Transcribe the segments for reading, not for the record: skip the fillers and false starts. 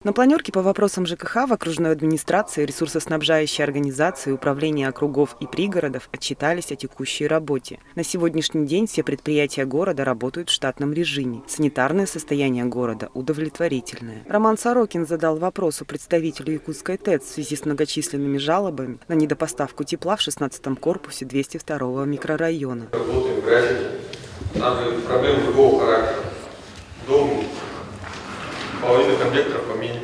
На планерке по вопросам ЖКХ в окружной администрации, ресурсоснабжающей организации, управления округов и пригородов отчитались о текущей работе. На сегодняшний день все предприятия города работают в штатном режиме. Санитарное состояние города удовлетворительное. Роман Сорокин задал вопрос представителю Якутской ТЭЦ в связи с многочисленными жалобами на недопоставку тепла в 16-м корпусе 202-го микрорайона. Работаем в графике. Там же проблемы другого характера. Дом, половина конвекторов поменяли.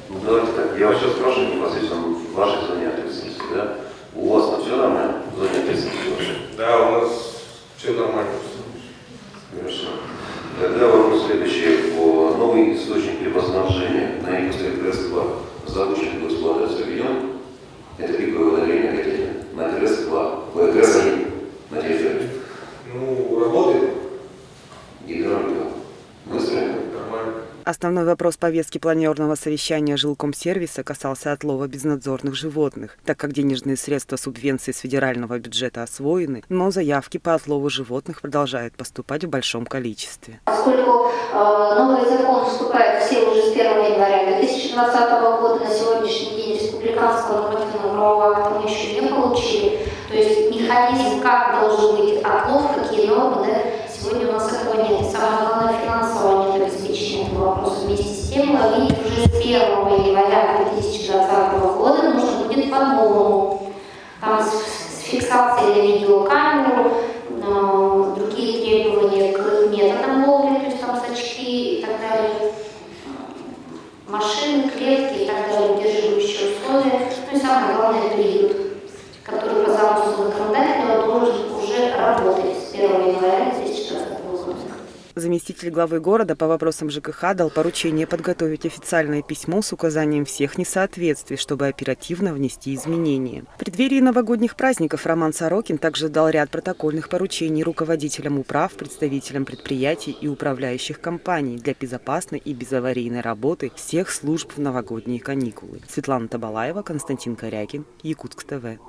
Ну, давайте так, я вас сейчас спрашиваю непосредственно в вашей зоне ответственности, да? У вас на все нормально в зоне ответственности вашей? Да, у нас все нормально. Хорошо. Тогда вопрос следующий. Новый источник теплоснабжения на Якутской ТЭЦ-2 запущен в эксплуатацию введен. Это пиковое водоление котельной на ТЭЦ-2. ТЭЦ-1 на территории. Ну, работает. Гидравлика. Выстроена. Нормально. Основной вопрос повестки планерного совещания жилкомсервиса касался отлова безнадзорных животных, так как денежные средства субвенции с федерального бюджета освоены, но заявки по отлову животных продолжают поступать в большом количестве. Поскольку новый закон вступает в силу уже с 1 января 2020 года, на сегодняшний день республиканского нормативно-правового акта мы еще не получили, то есть механизм, как должен быть отлов, какие нормы, да, сегодня у нас этого нет. Самое главное, финансовое обеспечение этого вопроса. Вместе с тем, ловить уже с 1 января 2020 года нужно будет по-новому. Там с фиксацией на видеокамеру, другие требования к методам ловли, то есть там сачки и так далее, машины, клетки и так далее, удерживающие условия. Ну и самое главное, период, который по замыслу законодателя должен уже работать с 1 января 2020 года. Заместитель главы города по вопросам ЖКХ дал поручение подготовить официальное письмо с указанием всех несоответствий, чтобы оперативно внести изменения. В преддверии новогодних праздников Роман Сорокин также дал ряд протокольных поручений руководителям управ, представителям предприятий и управляющих компаний для безопасной и безаварийной работы всех служб в новогодние каникулы. Светлана Табалаева, Константин Корякин, Якутск ТВ.